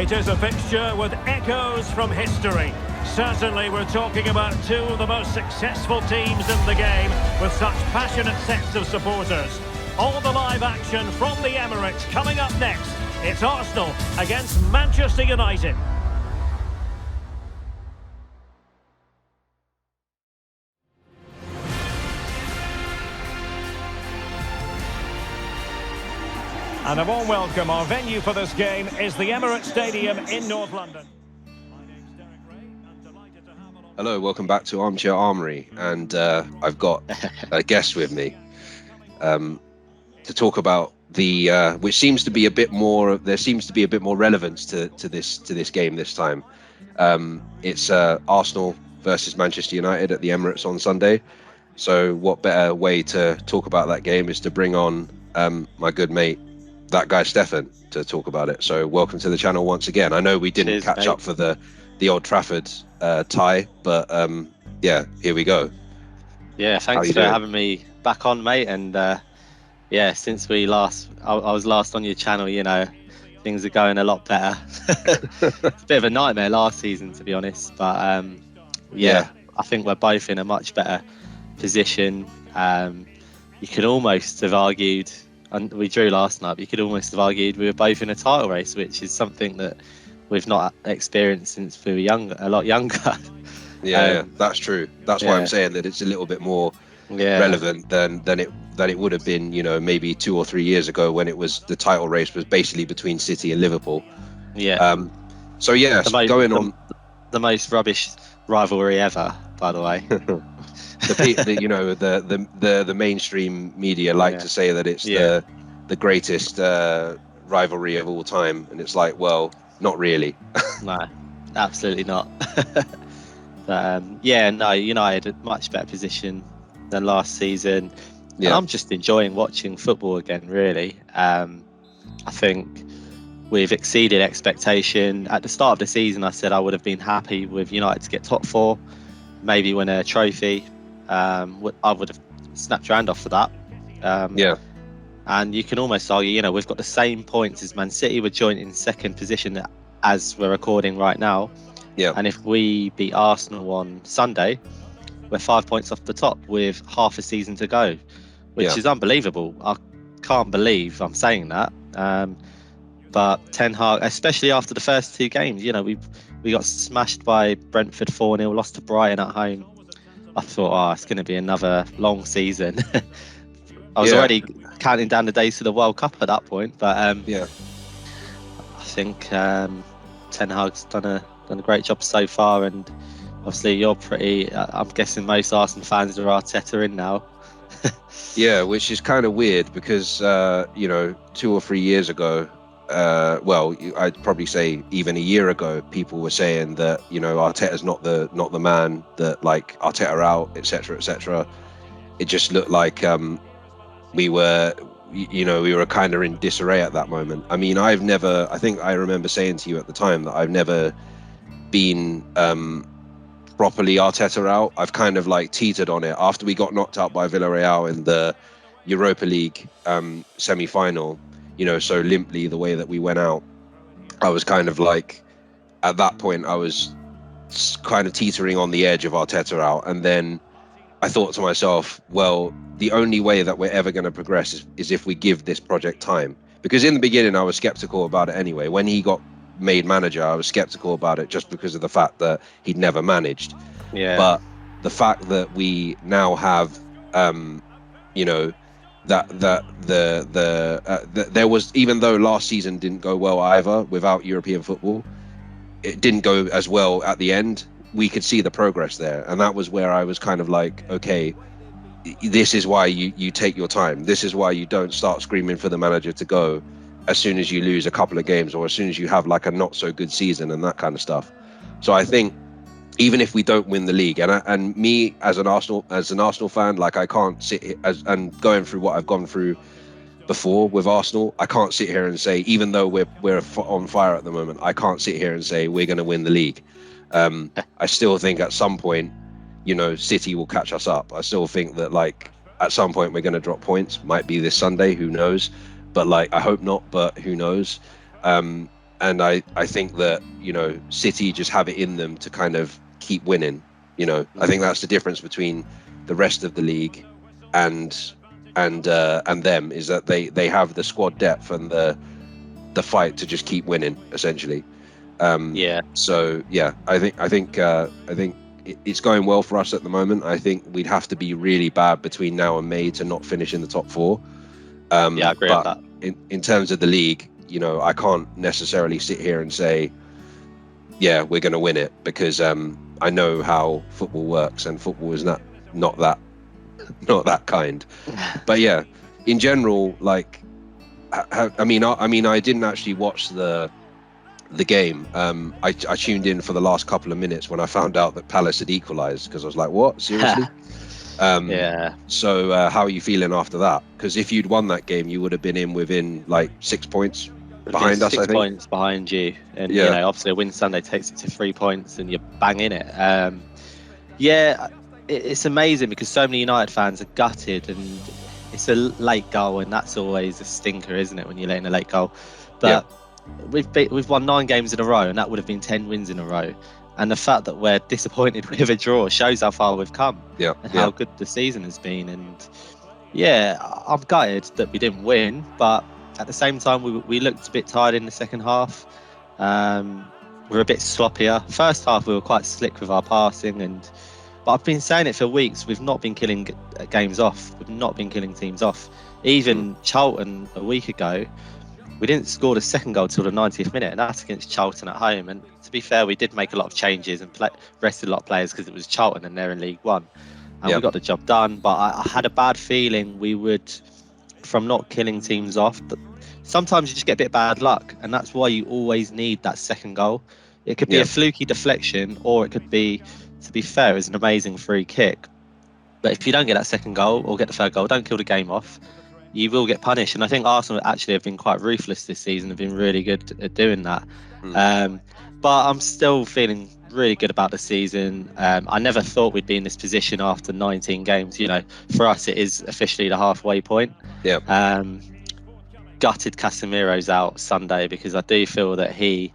It is a fixture with echoes from history. Certainly we're talking about two of the most successful teams in the game with such passionate sets of supporters. All the live action from the Emirates coming up next. It's Arsenal against Manchester United. And a warm welcome. Our venue for this game is the Emirates Stadium in North London. Hello, welcome back to Armchair Armory, and I've got a guest with me to talk about the which seems to be a bit more. There seems to be a bit more relevance to this game this time. It's Arsenal versus Manchester United at the Emirates on Sunday. So, what better way to talk about that game is to bring on my good mate, that guy Stefan, to talk about it. So, welcome to the channel once again. I know we didn't catch up for the Old Trafford tie, but yeah, here we go. Yeah, thanks for having me back on, mate. And yeah, since I was last on your channel, you know, things are going a lot better. It's a bit of a nightmare last season, to be honest, but yeah, I think we're both in a much better position. You could almost have argued, and we drew last night, but you could almost have argued we were both in a title race, which is something that we've not experienced since we were a lot younger. Yeah, that's true. That's why I'm saying that it's a little bit more relevant than it would have been, you know, maybe 2 or 3 years ago when the title race was basically between City and Liverpool. Yeah. So yeah, the most rubbish rivalry ever, by the way. the mainstream media like to say that it's the greatest rivalry of all time, and it's like, well, not really. No, absolutely not. But United a much better position than last season. Yeah. And I'm just enjoying watching football again, really. I think we've exceeded expectation. At the start of the season, I said I would have been happy with United to get top 4, maybe win a trophy. I would have snapped your hand off for that. And you can almost argue, you know, we've got the same points as Man City. We're joint in second position as we're recording right now. Yeah. And if we beat Arsenal on Sunday, we're 5 points off the top with half a season to go, which is unbelievable. I can't believe I'm saying that. But Ten Hag, especially after the first 2 games, you know, we got smashed by Brentford 4-0, lost to Brighton at home. I thought, it's going to be another long season. I was already counting down the days to the World Cup at that point, but I think Ten Hag's done a great job so far, and obviously you're pretty. I'm guessing most Arsenal fans are Arteta in now. Yeah, which is kind of weird because 2 or 3 years ago, I'd probably say even a year ago, people were saying that, you know, Arteta's not the man, that like Arteta out, etc., etc. It just looked like we were kind of in disarray at that moment. I mean, I think I remember saying to you at the time that I've never been properly Arteta out. I've kind of like teetered on it after we got knocked out by Villarreal in the Europa League semi-final, you know, so limply the way that we went out. I was kind of like, at that point I was kind of teetering on the edge of Arteta out, and then I thought to myself, well, the only way that we're ever going to progress is if we give this project time. Because in the beginning, I was skeptical about it anyway. When he got made manager, I was skeptical about it just because of the fact that he'd never managed. Yeah. But the fact that we now have, there was, even though last season didn't go well either without European football, it didn't go as well at the end. We could see the progress there, and that was where I was kind of like, okay, this is why you take your time. This is why you don't start screaming for the manager to go as soon as you lose a couple of games or as soon as you have like a not so good season and that kind of stuff. So I think even if we don't win the league, and me as an Arsenal fan, like I can't sit here and going through what I've gone through before with Arsenal, I can't sit here and say, even though we're on fire at the moment, I can't sit here and say we're going to win the league. I still think at some point, you know, City will catch us up. I still think that like at some point we're going to drop points. Might be this Sunday, who knows? But like I hope not, but who knows? I think that, you know, City just have it in them to kind of keep winning. You know, I think that's the difference between the rest of the league and them, is that they have the squad depth and the fight to just keep winning, essentially. So yeah, I think it's going well for us at the moment. I think we'd have to be really bad between now and May to not finish in the top 4. I agree with that. In terms of the league, you know, I can't necessarily sit here and say, yeah, we're going to win it, because I know how football works, and football is not that kind. But yeah, in general, like, I mean, I didn't actually watch the game. I tuned in for the last couple of minutes when I found out that Palace had equalised, because I was like, what? Seriously? So how are you feeling after that? Because if you'd won that game, you would have been in within like 6 points behind us, I think. 6 points behind you, and you know, obviously a win Sunday takes it to 3 points, and you're banging it. It's amazing because so many United fans are gutted, and it's a late goal, and that's always a stinker, isn't it, when you're letting a late goal? But we've won 9 games in a row, and that would have been 10 wins in a row. And the fact that we're disappointed with a draw shows how far we've come, and how good the season has been. And I'm gutted that we didn't win, but at the same time, we looked a bit tired in the second half. We're a bit sloppier. First half, we were quite slick with our passing, but I've been saying it for weeks. We've not been killing games off. We've not been killing teams off. Even Charlton a week ago, we didn't score the second goal till the 90th minute, and that's against Charlton at home. And to be fair, we did make a lot of changes and rested a lot of players because it was Charlton and they're in League One. And we got the job done. But I had a bad feeling we would, from not killing teams off. But sometimes you just get a bit of bad luck, and that's why you always need that second goal. It could be a fluky deflection, or it could be, to be fair, it's an amazing free kick. But if you don't get that second goal or get the third goal, don't kill the game off, you will get punished. And I think Arsenal actually have been quite ruthless this season, have been really good at doing that. But I'm still feeling really good about the season. I never thought we'd be in this position after 19 games. You know, for us, it is officially the halfway point. Gutted Casemiro's out Sunday, because I do feel that he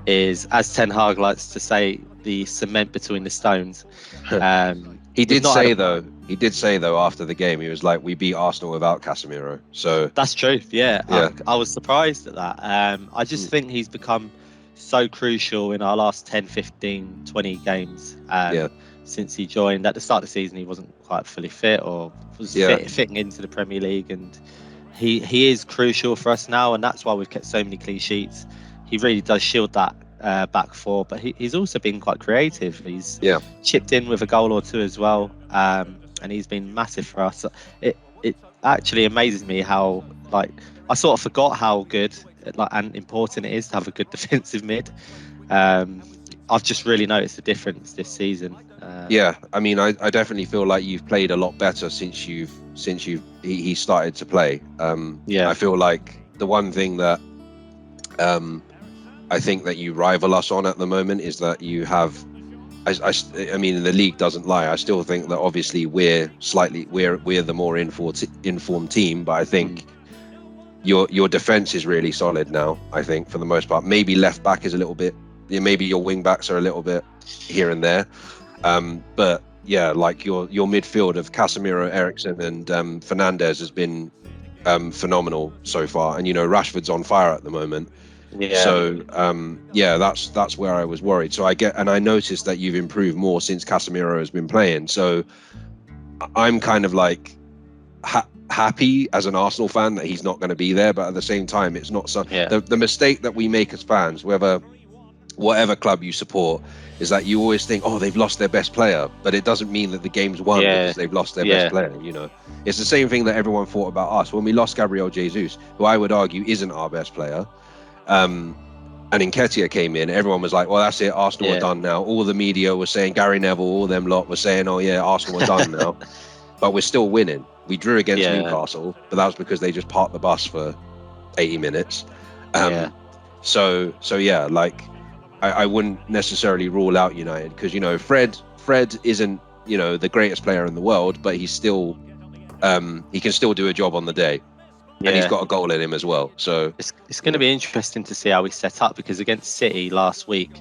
is, as Ten Hag likes to say, the cement between the stones. He did say though after the game, he was like, we beat Arsenal without Casemiro. So that's true. I was surprised at that. I just think he's become so crucial in our last 10, 15, 20 games since he joined. At the start of the season, he wasn't quite fully fit, or was fitting into the Premier League, and he is crucial for us now, and that's why we've kept so many clean sheets. He really does shield that back four, but he's also been quite creative. He's chipped in with a goal or two as well, and he's been massive for us. It actually amazes me how, like, I sort of forgot how good and important it is to have a good defensive mid. I've just really noticed the difference this season. I mean, I definitely feel like you've played a lot better since he started to play. I feel like the one thing that I think that you rival us on at the moment is that you have, I mean, the league doesn't lie. I still think that obviously we're the more informed team, but I think your defense is really solid now. I think for the most part, maybe left back is a little bit, maybe your wing backs are a little bit here and there, but yeah, like your midfield of Casemiro, Eriksen, and Fernandes has been phenomenal so far, and you know Rashford's on fire at the moment. So that's where I was worried. So I noticed that you've improved more since Casemiro has been playing. So I'm kind of like happy as an Arsenal fan that he's not going to be there, but at the same time, it's not so. The mistake that we make as fans, whatever club you support, is that you always think, oh, they've lost their best player, but it doesn't mean that the game's won because they've lost their best player. You know, it's the same thing that everyone thought about us when we lost Gabriel Jesus, who I would argue isn't our best player. And Nketiah came in, everyone was like, well, that's it, Arsenal are done now. All the media was saying, Gary Neville, all them lot were saying, oh yeah, Arsenal are done now. But we're still winning. We drew against Newcastle, but that was because they just parked the bus for 80 minutes. So yeah, like I wouldn't necessarily rule out United, because, you know, Fred isn't, you know, the greatest player in the world, but he's still he can still do a job on the day. and he's Yeah. got a goal in him as well. So It's going to be interesting to see how we set up, because against City last week,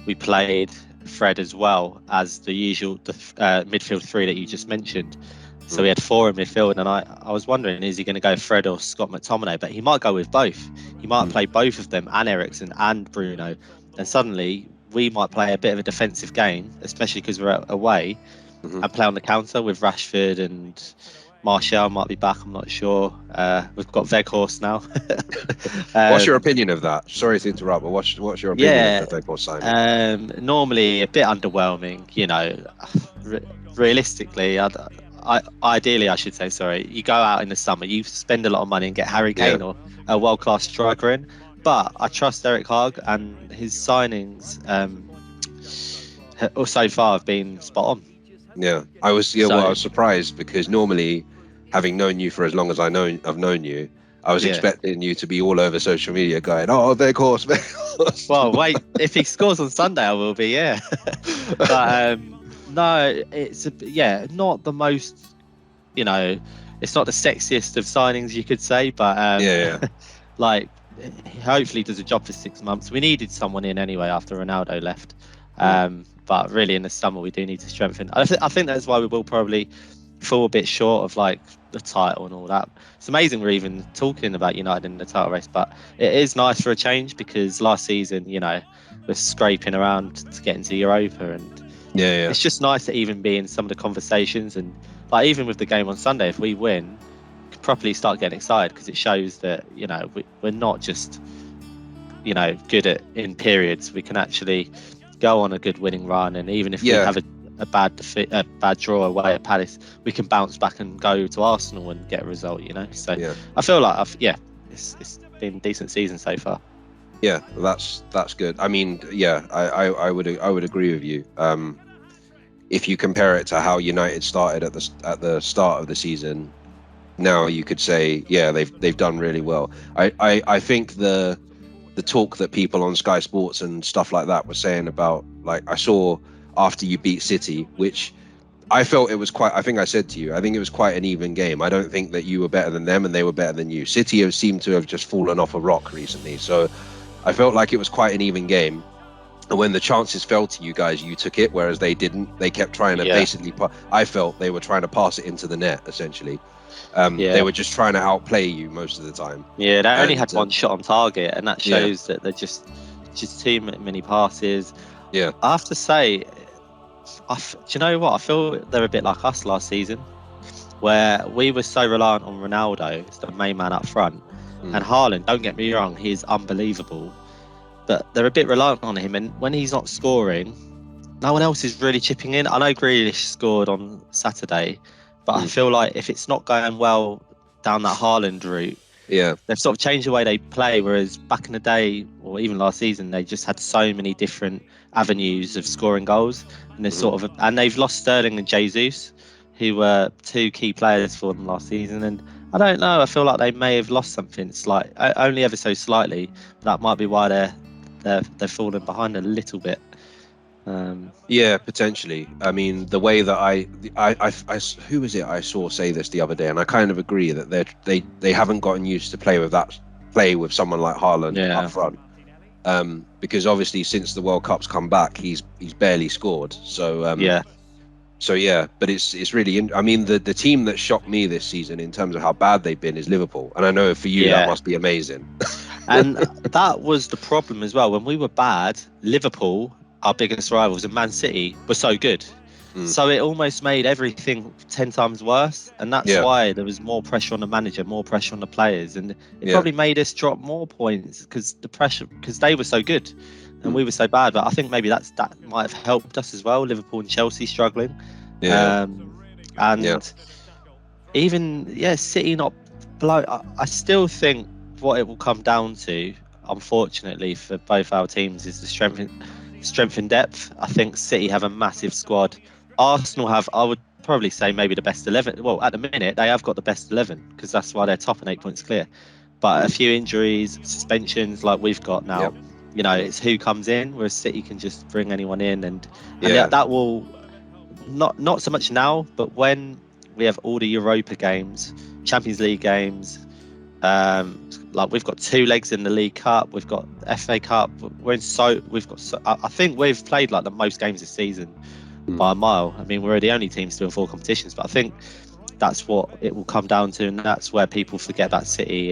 we played Fred as well as the usual midfield three that you just mentioned. So we had four in midfield, and I was wondering, is he going to go Fred or Scott McTominay? But he might go with both. He might play both of them, and Eriksen and Bruno, and suddenly we might play a bit of a defensive game, especially because we're away, and play on the counter with Rashford, and Martial might be back. I'm not sure. We've got Weghorst now. what's your opinion of that? Sorry to interrupt, but what's your opinion of the Weghorst signing? Normally a bit underwhelming. Realistically, ideally, I should say, sorry, you go out in the summer, you spend a lot of money and get Harry Kane or a world-class striker in. But I trust Eric Hag, and his signings so far have been spot on. Yeah, I was surprised, because normally, having known you for as long as I've known you, I was expecting you to be all over social media going, "Oh, Weghorst." Well, wait, if he scores on Sunday, I will be, yeah. But no, it's not the most, it's not the sexiest of signings, you could say, but like, hopefully does a job for 6 months. We needed someone in anyway after Ronaldo left, but really in the summer we do need to strengthen. I think that's why we will probably fall a bit short of like the title and all that. It's amazing we're even talking about United in the title race, but it is nice for a change, because last season, we're scraping around to get into Europa, and it's just nice to even be in some of the conversations. And like, even with the game on Sunday, if we win, we could properly start getting excited, because it shows that we're not just good in periods. We can actually go on a good winning run, and even if we have a bad draw away at Palace, we can bounce back and go to Arsenal and get a result. So I feel like it's been a decent season so far. Yeah, that's good. I mean, I would agree with you. If you compare it to how United started at the start of the season, now you could say, they've done really well. I think the talk that people on Sky Sports and stuff like that were saying about, like, I saw after you beat City, which I felt it was quite, I think I said to you, I think it was quite an even game. I don't think that you were better than them and they were better than you. City have seemed to have just fallen off a rock recently. So I felt like it was quite an even game. And when the chances fell to you guys, you took it, whereas they didn't. They kept trying to basically, I felt they were trying to pass it into the net, essentially. They were just trying to outplay you most of the time. Yeah, they only had one shot on target, and that shows that they're just too many passes. Yeah. I have to say, do you know what? I feel they're a bit like us last season, where we were so reliant on Ronaldo as the main man up front. And Haaland, don't get me wrong, he's unbelievable. But they're a bit reliant on him, and when he's not scoring, no one else is really chipping in. I know Grealish scored on Saturday, but I feel like if it's not going well down that Haaland route, they've sort of changed the way they play, whereas back in the day, or even last season, they just had so many different avenues of scoring goals, and there's and they've lost Sterling and Jesus, who were two key players for them last season, and I don't know, I feel like they may have lost something only ever so slightly. That might be why they're falling behind a little bit. Potentially. I mean, the way that I who was it I saw say this the other day, and I kind of agree that they haven't gotten used to play with someone like Haaland up front. Because obviously since the World Cup's come back, he's barely scored. So but it's really I mean, the team that shocked me this season in terms of how bad they've been is Liverpool, and I know for you that must be amazing. And that was the problem as well. When we were bad, Liverpool, our biggest rivals, and Man City were so good. So it almost made everything 10 times worse, and that's why there was more pressure on the manager, more pressure on the players, and it probably made us drop more points because they were so good and we were so bad. But I think maybe that might have helped us as well. Liverpool and Chelsea struggling, even City not below. I still think what it will come down to, unfortunately for both our teams, is the strength in depth. I think City have a massive squad. Arsenal have, I would probably say, maybe the best 11. Well, at the minute they have got the best 11, because that's why they're top and 8 points clear. But a few injuries, suspensions like we've got now, it's who comes in, whereas City can just bring anyone in, and that will not so much now, but when we have all the Europa games, Champions League games, Like we've got 2 legs in the League Cup, we've got FA Cup. I think we've played like the most games this season by a mile. I mean, we're the only team still in 4 competitions, but I think that's what it will come down to, and that's where people forget about City.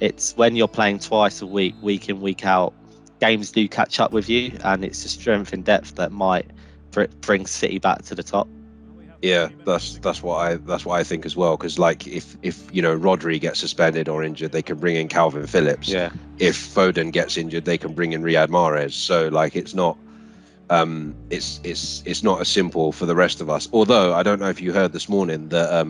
It's when you're playing twice a week, week in, week out, games do catch up with you, and it's the strength and depth that might bring City back to the top. Yeah, that's what I think as well. Because like if Rodri gets suspended or injured, they can bring in Calvin Phillips. Yeah. If Foden gets injured, they can bring in Riyad Mahrez. So like it's not it's not as simple for the rest of us. Although I don't know if you heard this morning that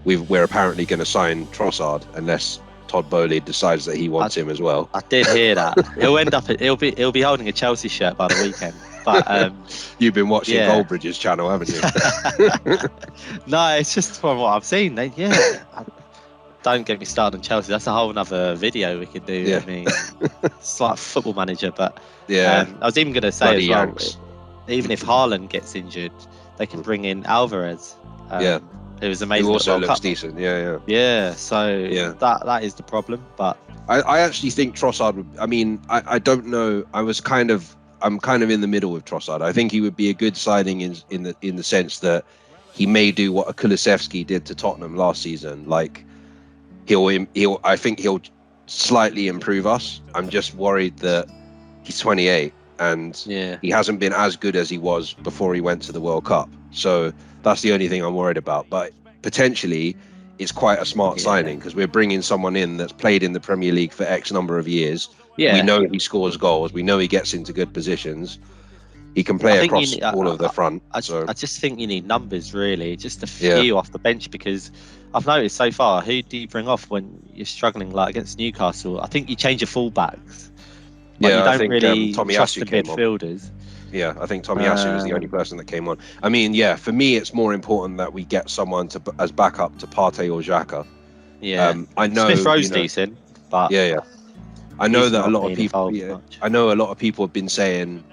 we're apparently going to sign Trossard unless Todd Bowley decides that he wants him as well. I did hear that. He'll be holding a Chelsea shirt by the weekend. But you've been watching Goldbridge's channel, haven't you? No, it's just from what I've seen. Don't get me started on Chelsea. That's a whole other video we could do. Yeah. I mean, it's like Football Manager. But yeah, I was even going to say Bloody as well, Yanks. even if Haaland gets injured, they can bring in Alvarez. It was amazing. Who also World looks Cup. decent. Yeah. Yeah. So that is the problem. But I actually think Trossard would. I mean, I don't know. I'm kind of in the middle with Trossard. I think he would be a good signing in the sense that he may do what Kulusevski did to Tottenham last season. Like I think he'll slightly improve us. I'm just worried that he's 28 and he hasn't been as good as he was before he went to the World Cup. So that's the only thing I'm worried about. But potentially, it's quite a smart signing because we're bringing someone in that's played in the Premier League for X number of years. Yeah. We know he scores goals. We know he gets into good positions. He can play across all of the front. I just think you need numbers, really, just a few Yeah. off the bench, because I've noticed so far, who do you bring off when you're struggling like against Newcastle? I think you change your fullbacks. Like, Yeah, you don't I think really Tommy trust the Asu came on. midfielders. Yeah, I think Tommy Asu was the only person that came on. I mean, yeah, for me, it's more important that we get someone as backup to Partey or Xhaka. Yeah, I know Smith Rowe's decent, but yeah. I know he's that a not lot of being people. involved Yeah, much. I know a lot of people have been saying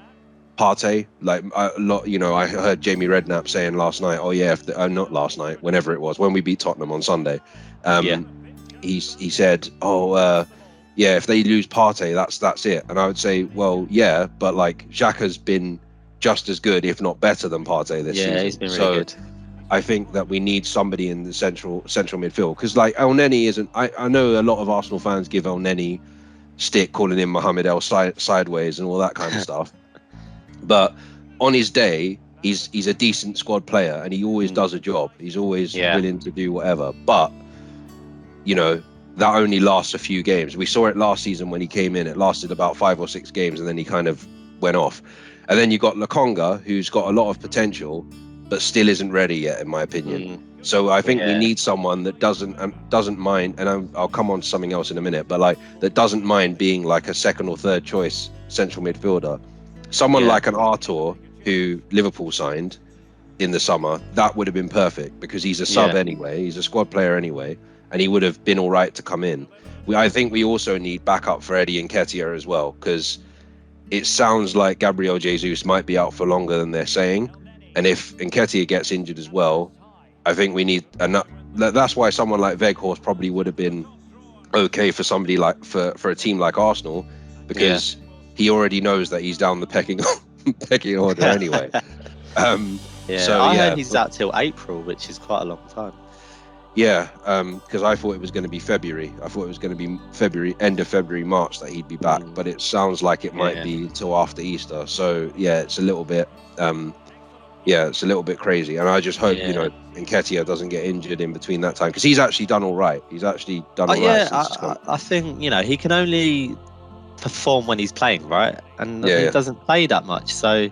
Partey. Like a lot, I heard Jamie Redknapp saying last night. Oh yeah, not last night, whenever it was, when we beat Tottenham on Sunday. He said, yeah, if they lose Partey, that's it. And I would say, well, yeah, but like Xhaka's been just as good, if not better, than Partey this season. Yeah, he's been really good. I think that we need somebody in the central midfield, because like El Neni isn't. I know a lot of Arsenal fans give El Neni stick, calling him Mohamed El sideways and all that kind of stuff. But on his day, he's a decent squad player and he always does a job. He's always willing to do whatever. But that only lasts a few games. We saw it last season when he came in. It lasted about 5 or 6 games and then he kind of went off. And then you got Lokonga, who's got a lot of potential, but still isn't ready yet, in my opinion. So I think we need someone that doesn't mind, and I'll come on to something else in a minute, but like that doesn't mind being like a second or third choice central midfielder. Someone like an Artur, who Liverpool signed in the summer, that would have been perfect because he's a sub anyway, he's a squad player anyway, and he would have been all right to come in. I think we also need backup for Eddie Nketiah as well, because it sounds like Gabriel Jesus might be out for longer than they're saying. And if Nketiah gets injured as well, I think we need enough. That's why someone like Weghorst probably would have been okay for somebody like for a team like Arsenal, because he already knows that he's down the pecking order anyway. I heard he's out till April, which is quite a long time. Yeah, because I thought it was going to be February. I thought it was going to be end of February, March that he'd be back. But it sounds like it might be till after Easter. So yeah, it's a little bit. It's a little bit crazy, and I just hope Nketiah doesn't get injured in between that time, because he's actually done all right. He's actually done all right. I think he can only perform when he's playing, right? And he doesn't play that much, so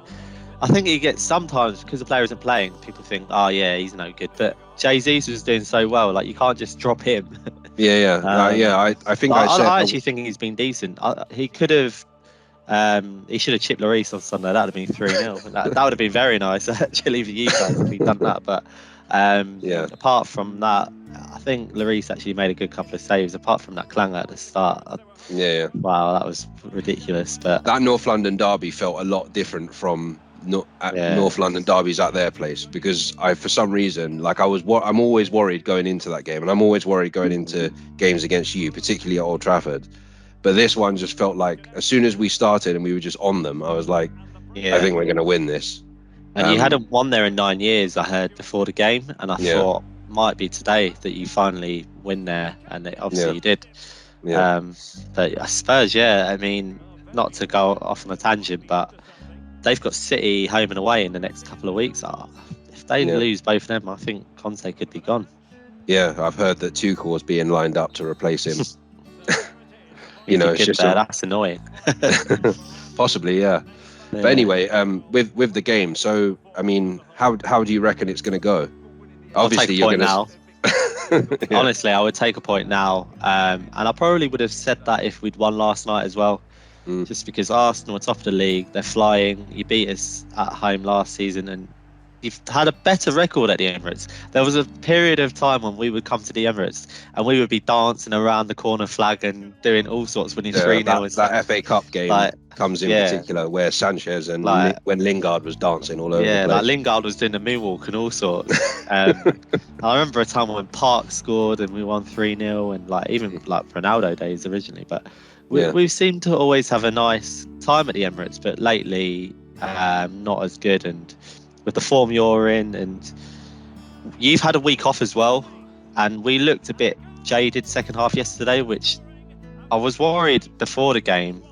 I think he gets sometimes, because the player isn't playing, people think, oh yeah, he's no good. But Jesus was doing so well, like you can't just drop him. I think I actually think he's been decent. He could have. He should have chipped Lloris on Sunday. That would have been 3-0. That would have been very nice actually for you guys if he'd done that. But apart from that, I think Lloris actually made a good couple of saves. Apart from that clanger at the start, wow, that was ridiculous. But that North London derby felt a lot different from North London derbies at their place, because for some reason, like I'm always worried going into that game, and I'm always worried going into games against you, particularly at Old Trafford. But this one just felt like as soon as we started and we were just on them, I was like, I think we're going to win this. And you hadn't won there in 9 years, I heard, before the game, and I thought might be today that you finally win there, and obviously you did. But Spurs, I mean, not to go off on a tangent, but they've got City home and away in the next couple of weeks. If they lose both of them, I think Conte could be gone. Yeah, I've heard that Tuchel was being lined up to replace him. It's just that's annoying. Possibly, yeah. But anyway, with the game, so I mean, how do you reckon it's going to go? Obviously, you're going to. Honestly, I would take a point now, and I probably would have said that if we'd won last night as well. Just because Arsenal are top of the league, they're flying. You beat us at home last season, and you've had a better record at the Emirates. There was a period of time when we would come to the Emirates and we would be dancing around the corner flag and doing all sorts when he's 3-0. That FA Cup game comes in particular, where Sanchez and when Lingard was dancing all over the place. Yeah, like Lingard was doing the moonwalk and all sorts. I remember a time when Park scored and we won 3-0, and even Ronaldo days originally. But we seem to always have a nice time at the Emirates, but lately not as good. And with the form you're in, and you've had a week off as well, and we looked a bit jaded second half yesterday, which I was worried before the game,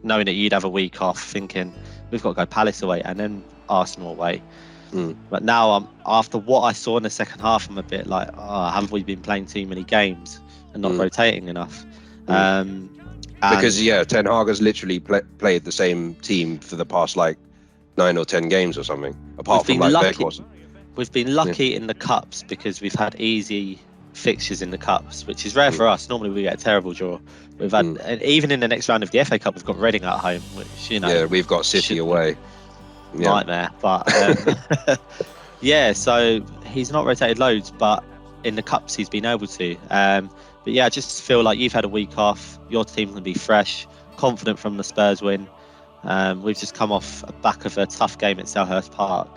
knowing that you'd have a week off, thinking we've got to go Palace away and then Arsenal away. But now after what I saw in the second half, I'm a bit like, have we been playing too many games and not rotating enough? Because Ten Hag has literally played the same team for the past 9 or 10 games or something, apart from we've been lucky in the cups because we've had easy fixtures in the cups, which is rare for us. Normally we get a terrible draw. We've had, and even in the next round of the FA Cup, we've got Reading at home, which we've got City away. Nightmare. But so he's not rotated loads, but in the cups he's been able to. But I just feel like you've had a week off. Your team can be fresh, confident from the Spurs win. We've just come off the back of a tough game at Selhurst Park.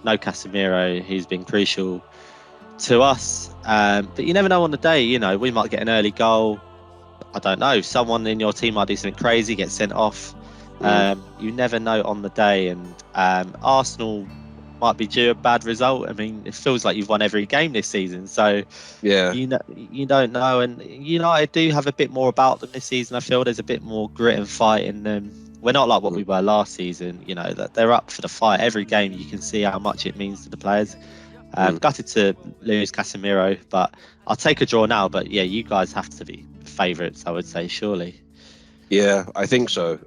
No Casemiro, who's been crucial to us. But you never know on the day, we might get an early goal. I don't know. Someone in your team might do something crazy, get sent off. You never know on the day. And Arsenal might be due a bad result. I mean, it feels like you've won every game this season. So, you don't know. And United do have a bit more about them this season. I feel there's a bit more grit and fight in them. We're not like what we were last season, that they're up for the fight. Every game you can see how much it means to the players. Gutted to lose Casemiro, but I'll take a draw now. But you guys have to be favourites, I would say, surely. Yeah, I think so.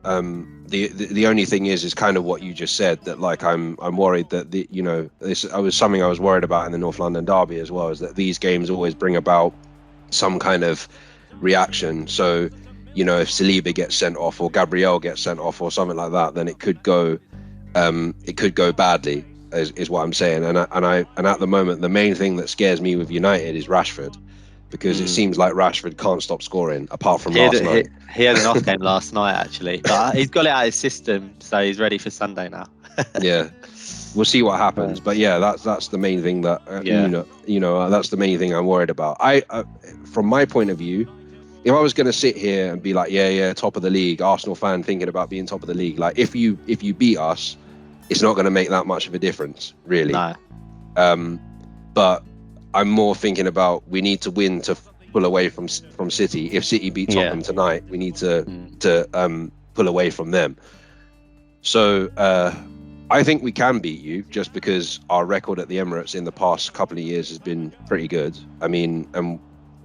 The only thing is kind of what you just said, that I'm worried that this was something I was worried about in the North London derby as well, is that these games always bring about some kind of reaction. So if Saliba gets sent off or Gabriel gets sent off or something like that, then it could go badly, is what I'm saying. And at the moment, the main thing that scares me with United is Rashford, because it seems like Rashford can't stop scoring, apart from last night. He had an off game last night, actually, but he's got it out of his system, so he's ready for Sunday now. We'll see what happens, but that's the main thing that that's the main thing I'm worried about. From my point of view, if I was going to sit here and be like, top of the league, Arsenal fan thinking about being top of the league, if you beat us, it's not going to make that much of a difference, really. No. But I'm more thinking about, we need to win to pull away from City. If City beat Tottenham tonight, we need to pull away from them. So I think we can beat you, just because our record at the Emirates in the past couple of years has been pretty good. I mean,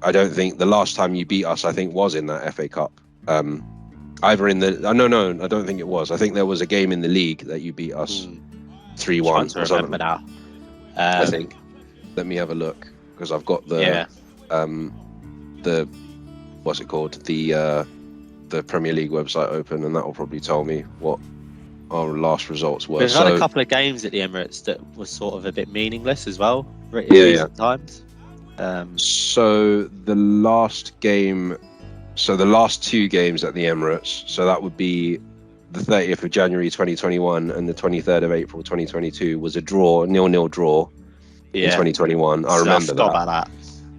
I don't think the last time you beat us, I think, was in that FA Cup. Either in the... No, I don't think it was. I think there was a game in the league that you beat us 3-1 or something. Now. I think. Let me have a look, because I've got the what's it called? The Premier League website open, and that will probably tell me what our last results were. We've had a couple of games at the Emirates that were sort of a bit meaningless as well, recent times. So the last 2 games at the Emirates, so that would be the 30th of January 2021 and the 23rd of April 2022 was a draw, 0-0 draw in 2021. I remember that.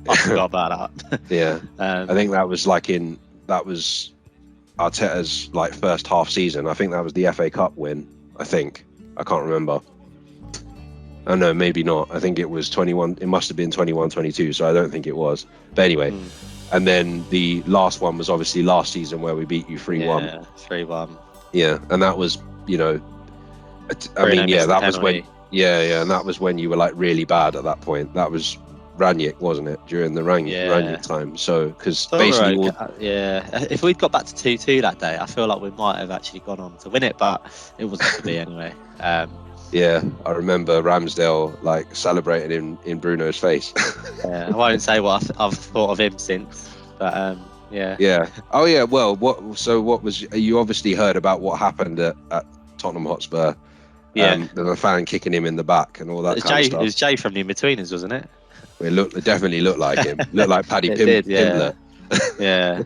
I forgot about that. Yeah. I think that was Arteta's like first half season. I think that was the FA Cup win. I can't remember. Oh no, maybe not. I think it was 21. It must have been 21-22. So I don't think it was. But anyway, and then the last one was obviously last season where we beat you 3-1. Yeah, 3-1. Yeah, and that was, you know, that was when, and that was when you were like really bad at that point. That was Ranić, wasn't it, during the Ranić time? So because basically, if we'd got back to 2-2 that day, I feel like we might have actually gone on to win it, but it wasn't to be anyway. Yeah, I remember Ramsdale like celebrating in Bruno's face. Yeah, I won't say what I've thought of him since, but yeah. Yeah. Oh yeah. Well, what was you obviously heard about what happened at Tottenham Hotspur? Yeah. The fan kicking him in the back and all that kind of stuff. It was Jay from the In-Betweeners, wasn't it? It definitely looked like him. Looked like Paddy Pimblett. Yeah.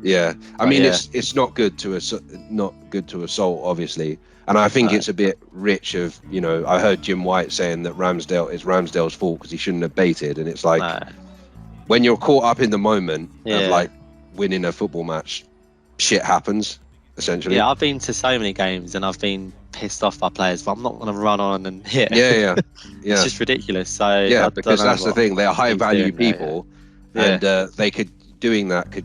Yeah. I mean, it's not good to assault, obviously. And I think it's a bit rich of, you know, I heard Jim White saying that it's Ramsdale's fault because he shouldn't have baited. And it's like, when you're caught up in the moment of like winning a football match, shit happens, essentially. Yeah, I've been to so many games and I've been pissed off by players, but I'm not going to run on and hit. Yeah. It's just ridiculous. So yeah, because that's the thing. They're high value people, and they could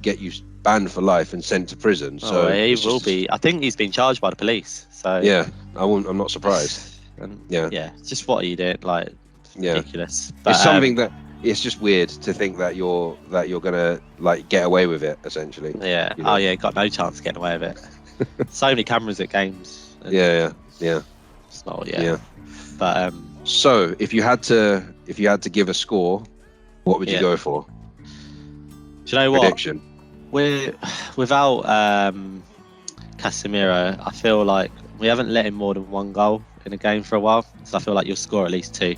get you banned for life and sent to prison. So he will be. I think he's been charged by the police. So yeah, I'm not surprised. And yeah, just what are you doing? Like, ridiculous. But, it's something that it's just weird to think that you're gonna like get away with it, essentially. Yeah. You know? Oh yeah, got no chance of getting away with it. So many cameras at games. Yeah. It's not. Yeah. But so if you had to give a score, what would you go for? Do you know Prediction. We're without Casemiro. I feel like we haven't let in more than one goal in a game for a while, so I feel like you'll score at least 2.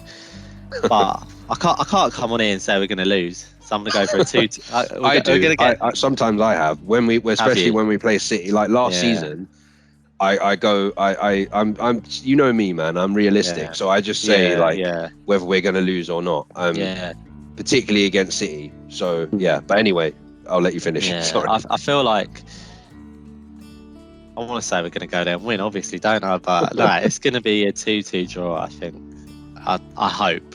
But I can't come on here and say we're going to lose. So I'm going to go for a 2. I do. Sometimes I have especially when we play City. Like last season, I'm you know me, man. I'm realistic, so I just say whether we're going to lose or not. Particularly against City. So but anyway, I'll let you finish. Sorry. I feel like I want to say we're going to go there and win, obviously, don't I? But no, it's going to be a 2-2 draw, I think. I hope,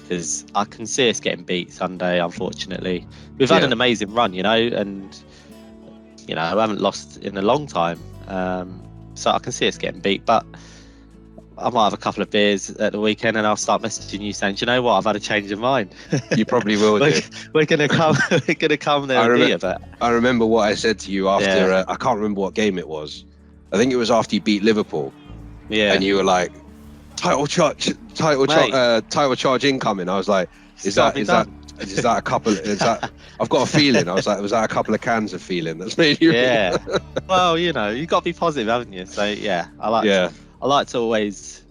because I can see us getting beat Sunday, unfortunately. We've had an amazing run, you know, and, you know, I haven't lost in a long time. So I can see us getting beat, but I might have a couple of beers at the weekend and I'll start messaging you saying, do you know what, I've had a change of mind. You probably will do. We're gonna come there. I remember what I said to you after I can't remember what game it was. I think it was after you beat Liverpool. Yeah. And you were like, title charge incoming. I was like, is that a couple? I've got a feeling. I was like, was that a couple of cans of feeling that's made you? Yeah. Well, you know, you've got to be positive, haven't you? So I like to always,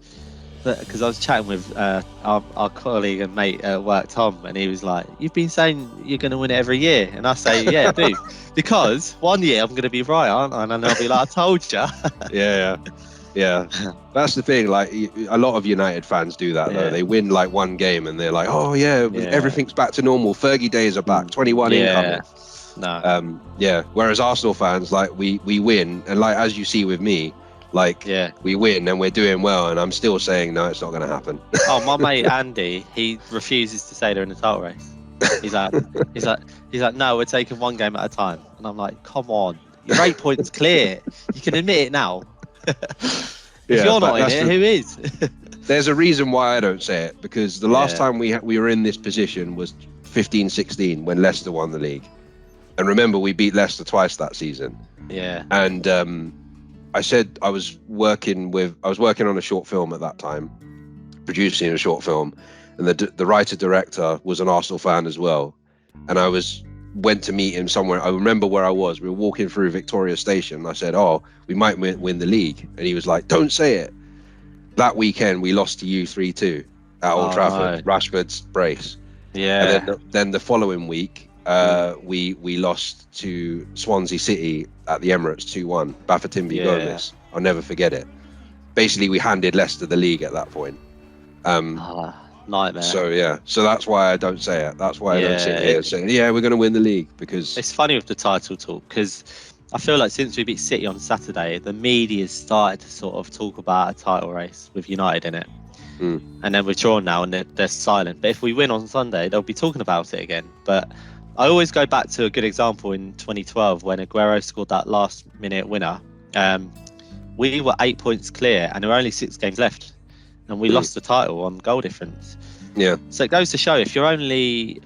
because I was chatting with our colleague and mate at work, Tom, and he was like, you've been saying you're going to win it every year. And I say, yeah, I do. Because one year I'm going to be right, aren't I? And then I'll be like, I told you. Yeah. That's the thing. Like, a lot of United fans do that, though. They win like one game and they're like, oh, everything's back to normal. Fergie days are back. 21 incoming. No. Whereas Arsenal fans, like, we win. And like, as you see with me, like, we win and we're doing well, and I'm still saying no, it's not going to happen. Oh, my mate Andy, he refuses to say they're in the title race. He's like, no, we're taking one game at a time. And I'm like, come on, your 8 points clear. You can admit it now. If you're not in it, who is? There's a reason why I don't say it, because the last time we were in this position was 15-16 when Leicester won the league, and remember we beat Leicester twice that season. Yeah, and I said I was working on a short film at that time, producing a short film, and the writer director was an Arsenal fan as well, and I went to meet him somewhere. I remember where I was. We were walking through Victoria Station, and I said, "Oh, we might win the league," and he was like, "Don't say it." That weekend we lost to you 3-2 at Old Trafford. No. Rashford's brace. Yeah. And then the following week, we lost to Swansea City at the Emirates 2-1. Bafétimbi Gomis. I'll never forget it. Basically, we handed Leicester the league at that point. Nightmare. So that's why I don't say it. That's why I don't sit here saying, we're going to win the league, because it's funny with the title talk, because I feel like since we beat City on Saturday, the media's started to sort of talk about a title race with United in it. And then we're drawn now and they're silent. But if we win on Sunday, they'll be talking about it again. But I always go back to a good example in 2012 when Aguero scored that last minute winner. We were 8 points clear and there were only 6 games left, and we lost the title on goal difference. So it goes to show, if we're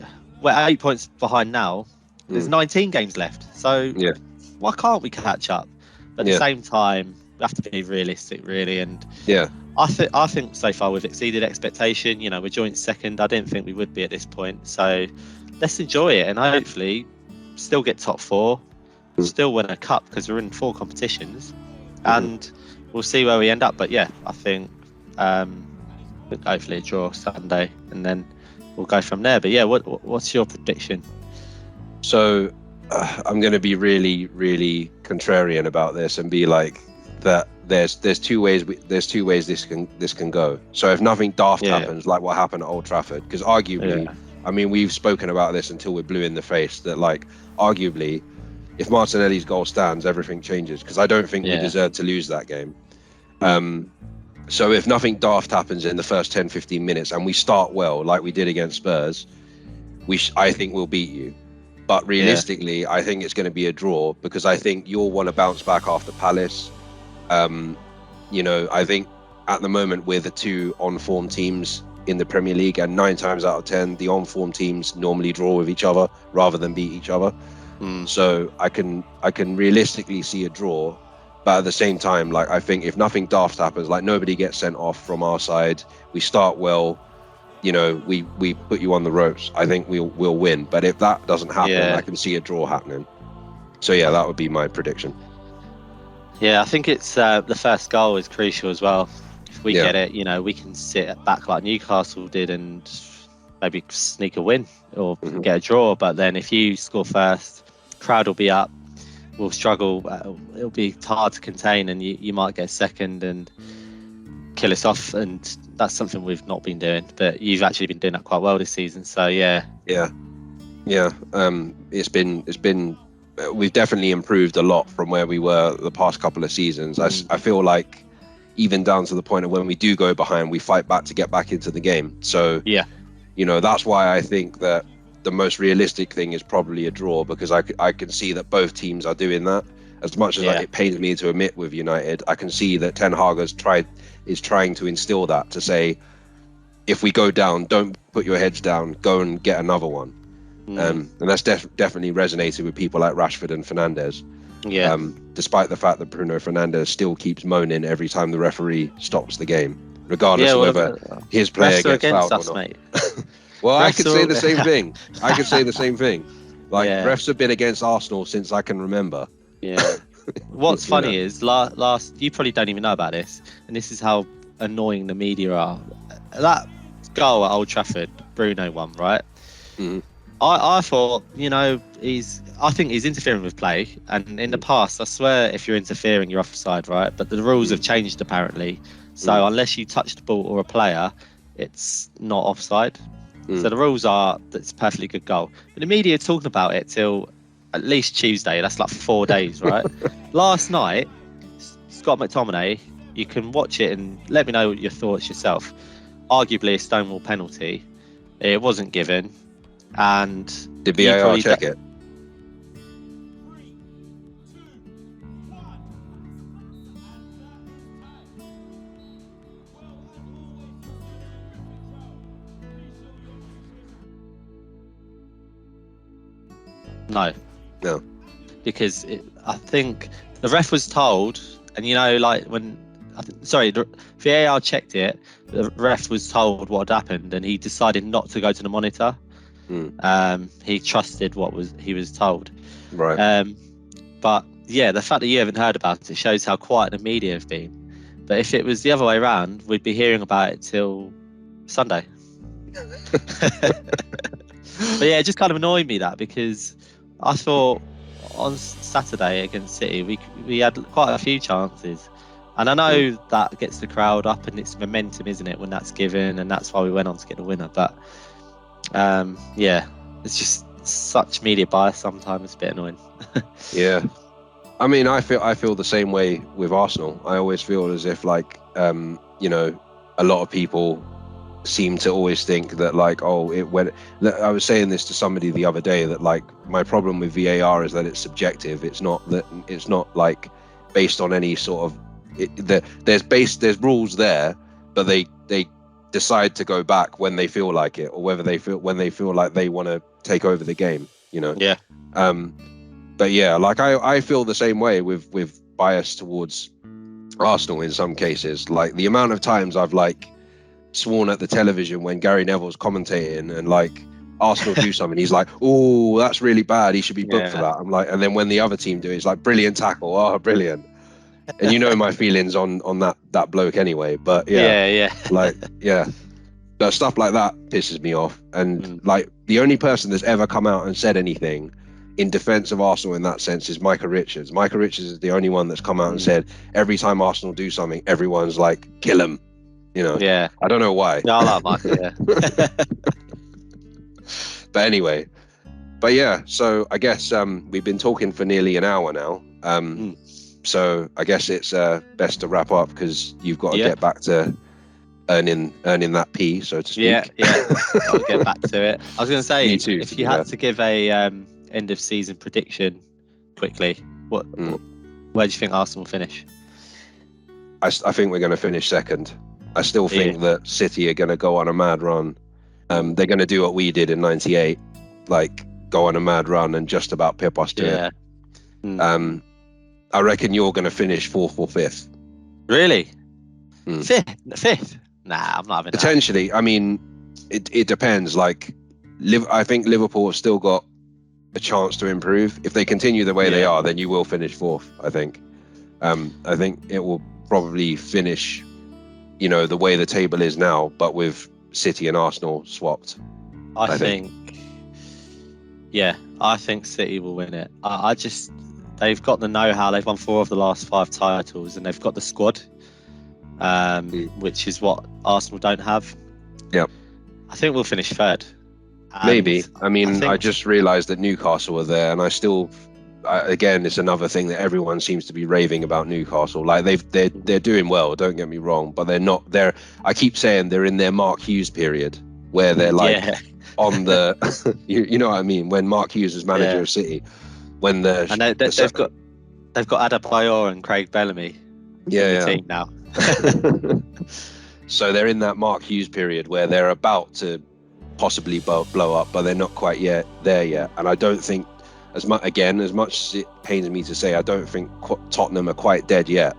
8 points behind now, there's 19 games left. So why can't we catch up? But at the same time, we have to be realistic, really. And I think so far we've exceeded expectation. You know, we're joint second. I didn't think we would be at this point. So let's enjoy it and hopefully still get top 4, still win a cup, because we're in 4 competitions, and we'll see where we end up. But I think hopefully a draw Sunday, and then we'll go from there. But what's your prediction? So I'm going to be really, really contrarian about this and be like that. There's two ways this can go. So if nothing daft happens, like what happened at Old Trafford, because arguably, I mean, we've spoken about this until we're blue in the face, that like arguably, if Martinelli's goal stands, everything changes, because I don't think we deserve to lose that game. So if nothing daft happens in the first 10-15 minutes and we start well, like we did against Spurs, I think we'll beat you. But realistically, I think it's going to be a draw, because I think you'll want to bounce back after Palace. I think at the moment we're the 2 on-form teams in the Premier League, and 9 times out of 10, the on-form teams normally draw with each other rather than beat each other. So I can realistically see a draw, but at the same time, like, I think if nothing daft happens, like nobody gets sent off from our side, we start well, we put you on the ropes, I think we'll win. But if that doesn't happen, I can see a draw happening. So that would be my prediction. I think it's the first goal is crucial as well. If we get it, we can sit back like Newcastle did and maybe sneak a win or get a draw. But then if you score first, crowd will be up, we'll struggle. It'll be hard to contain, and you might get second and kill us off. And that's something we've not been doing. But you've actually been doing that quite well this season. So it's been. We've definitely improved a lot from where we were the past couple of seasons. I feel like even down to the point of when we do go behind, we fight back to get back into the game. So that's why I think that the most realistic thing is probably a draw, because I can see that both teams are doing that. As much as it pains me to admit with United, I can see that Ten Hag is trying to instill that, to say, if we go down, don't put your heads down, go and get another one. And that's definitely resonated with people like Rashford and Fernandes. Despite the fact that Bruno Fernandes still keeps moaning every time the referee stops the game, regardless of whether his player gets fouled or not. Mate. Well, I could say the same thing. Like, refs have been against Arsenal since I can remember. What's funny is last you probably don't even know about this, and this is how annoying the media are. That goal at Old Trafford, Bruno won, right? I thought, I think he's interfering with play, and in the past, I swear, if you're interfering, you're offside, right? But the rules have changed apparently. So unless you touch the ball or a player, it's not offside. So the rules are that's a perfectly good goal. But the media are talking about it till at least Tuesday. That's like 4 days, right? Last night, Scott McTominay, you can watch it and let me know your thoughts yourself. Arguably a Stonewall penalty. It wasn't given. And did VAR check it? No. Because I think the ref was told, and like when the VAR checked it, the ref was told what had happened, and he decided not to go to the monitor. He trusted he was told. Right. But the fact that you haven't heard about it shows how quiet the media have been. But if it was the other way around, we'd be hearing about it till Sunday. But yeah, it just kind of annoyed me that, because I thought on Saturday against City we had quite a few chances, and I know that gets the crowd up and it's momentum, isn't it, when that's given, and that's why we went on to get the winner. But yeah, it's just such media bias sometimes. It's a bit annoying. Yeah, I mean, I feel the same way with Arsenal. I always feel as if, like, you know, a lot of people seem to always think that, like, oh, it went. I was saying this to somebody the other day, that, like, my problem with VAR is that it's subjective. It's not like based on any sort of. There's rules there, but they decide to go back when they feel like it, or when they feel like they want to take over the game. You know. Yeah. But yeah, like I feel the same way with bias towards Arsenal in some cases. Like, the amount of times I've, like, sworn at the television when Gary Neville's commentating and, like, Arsenal do something, he's like, oh, that's really bad, he should be booked for that. I'm like, and then when the other team do it, it's like, brilliant tackle, oh, brilliant. And you know my feelings on that bloke anyway. But yeah. Like, yeah, but stuff like that pisses me off. And like, the only person that's ever come out and said anything in defense of Arsenal in that sense is Micah Richards. Micah Richards is the only one that's come out and said, every time Arsenal do something, everyone's like, kill him. You know. Yeah. I don't know why. No, I like Micah. Yeah. But anyway, but yeah. So I guess we've been talking for nearly an hour now. So I guess it's best to wrap up, because you've got to get back to earning that P, so to speak. Yeah. I'll get back to it. I was going to say, Me too, if you had to give a end of season prediction quickly, where do you think Arsenal will finish? I think we're going to finish second. I still think that City are going to go on a mad run. They're going to do what we did in '98, like, go on a mad run and just about pip us to it. I reckon you're going to finish fourth or fifth. Really? Fifth? Nah, I'm not having potentially. That. I mean, it depends. Like, I think Liverpool have still got a chance to improve. If they continue the way they are, then you will finish fourth, I think. I think it will probably finish, you know, the way the table is now, but with City and Arsenal swapped. I think City will win it. I just, they've got the know-how. They've won 4 of the last 5 titles, and they've got the squad, which is what Arsenal don't have. Yep. I think we'll finish third. Maybe. I mean, I just realised that Newcastle are there, and again, it's another thing that everyone seems to be raving about Newcastle. Like, they're doing well, don't get me wrong, but they're not. I keep saying they're in their Mark Hughes period, where they're like on the, you know what I mean? When Mark Hughes is manager of City, when they've got Adebayor and Craig Bellamy. In the team now. So they're in that Mark Hughes period where they're about to possibly blow up, but they're not quite there yet. And I don't think, as much as it pains me to say, I don't think Tottenham are quite dead yet.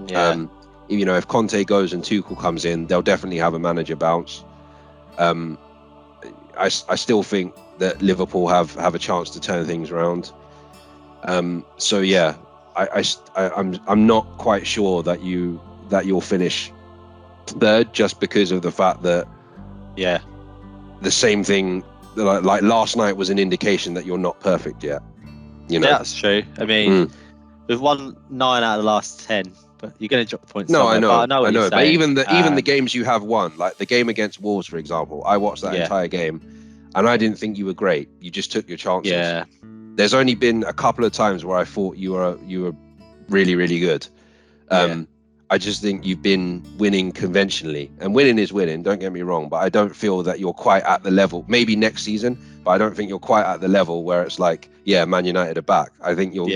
You know, if Conte goes and Tuchel comes in, they'll definitely have a manager bounce. I still think that Liverpool have a chance to turn things around. So yeah, I'm not quite sure that you'll finish third, just because of the fact that the same thing, like last night was an indication that you're not perfect yet. You know, that's true. I mean, we've won 9 out of the last 10, but you're going to drop points. No, I know. But even the games you have won, like the game against Wolves, for example, I watched that entire game, and I didn't think you were great. You just took your chances. Yeah. There's only been a couple of times where I thought you were really, really good. I just think you've been winning conventionally, and winning is winning, don't get me wrong, but I don't feel that you're quite at the level. Maybe next season, but I don't think you're quite at the level where it's like, Man United are back. I think you're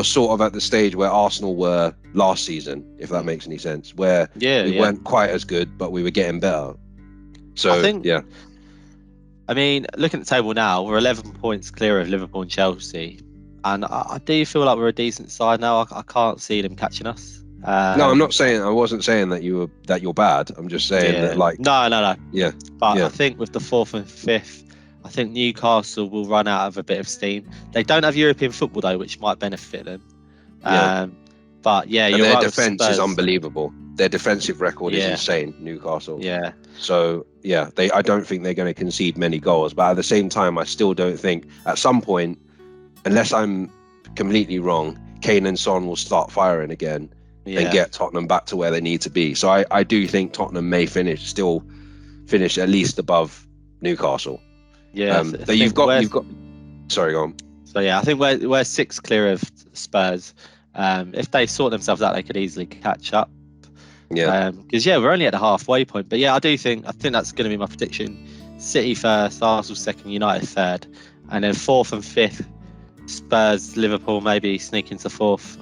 sort of at the stage where Arsenal were last season, if that makes any sense, where we weren't quite as good, but we were getting better. So I mean, looking at the table now, we're 11 points clear of Liverpool and Chelsea, and I do feel like we're a decent side now. I can't see them catching us. No, I'm not saying. I wasn't saying that you're bad. I'm just saying that, like, no. Yeah. But I think with the 4th and 5th, I think Newcastle will run out of a bit of steam. They don't have European football though, which might benefit them. But and you're their right, defense is unbelievable. their defensive record is Yeah. insane, Newcastle. Yeah. So yeah, I don't think they're going to concede many goals. But at the same time, I still don't think at some point, unless I'm completely wrong, Kane and Son will start firing again and get Tottenham back to where they need to be. So I do think Tottenham may finish at least above Newcastle. Yeah. You've got. Sorry, go on. So yeah, I think we're 6 clear of Spurs. If they sort themselves out, they could easily catch up. Yeah. Because we're only at the halfway point. But yeah, I think that's going to be my prediction. City first, Arsenal second, United third, and then 4th and 5th, Spurs, Liverpool maybe sneak into 4th,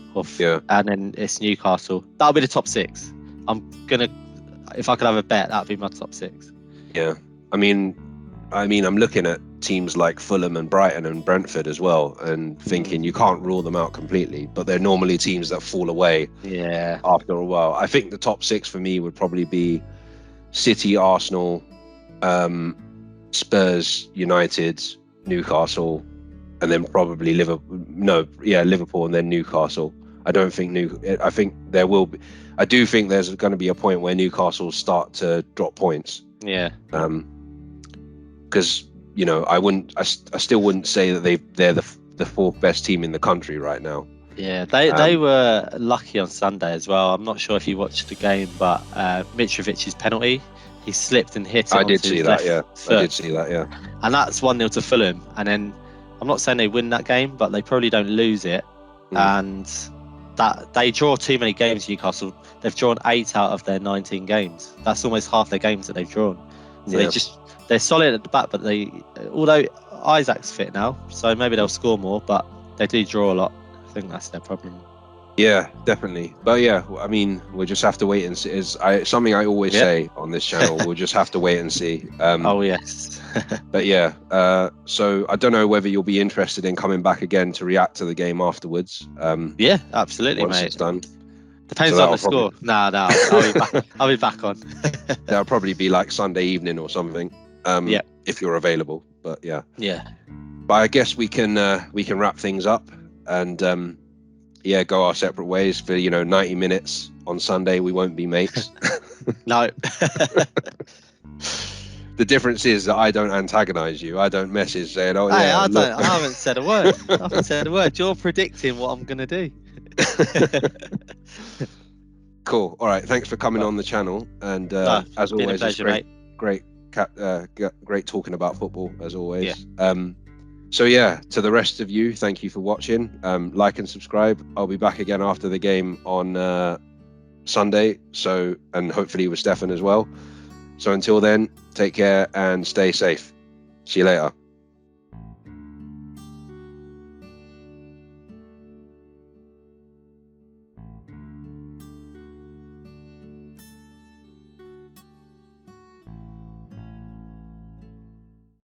and then it's Newcastle. That'll be the top 6. If I could have a bet, that'd be my top 6. Yeah, I mean, I'm looking at teams like Fulham and Brighton and Brentford as well, and thinking you can't rule them out completely, but they're normally teams that fall away. Yeah. After a while, I think the top 6 for me would probably be City, Arsenal, Spurs, United, Newcastle, and then probably Liverpool, and then Newcastle. I don't think I think there will be. I do think there's going to be a point where Newcastle start to drop points. Yeah. Because I still wouldn't say that they're the 4th best team in the country right now. Yeah, they were lucky on Sunday as well. I'm not sure if you watched the game, but Mitrovic's penalty, he slipped and hit it. I did see that. Yeah, I did see that. Yeah, and that's 1-0 to Fulham. And then I'm not saying they win that game, but they probably don't lose it. And that they draw too many games. Newcastle, they've drawn 8 out of their 19 games. That's almost half their games that they've drawn. So they're solid at the back, but although Isaac's fit now, so maybe they'll score more, but they do draw a lot. I think that's their problem. Yeah, definitely. But yeah, I mean, we'll just have to wait and see. Something I always say on this channel. We'll just have to wait and see. Oh yes. But yeah, so I don't know whether you'll be interested in coming back again to react to the game afterwards. Yeah, absolutely, once mate. It's done. Depends on the score. No, I'll be back on. That'll probably be like Sunday evening or something. If you're available. But yeah. Yeah. But I guess we can wrap things up and go our separate ways for 90 minutes on Sunday. We won't be mates. No. The difference is that I don't antagonize you. I don't message saying, "Oh hey, yeah." I haven't said a word. You're predicting what I'm gonna do. Cool. All right. Thanks for coming on the channel, and as always, it's great talking about football as always. Yeah. So yeah, to the rest of you, thank you for watching. Like and subscribe. I'll be back again after the game on Sunday. So, and hopefully with Stefan as well. So until then, take care and stay safe. See you later.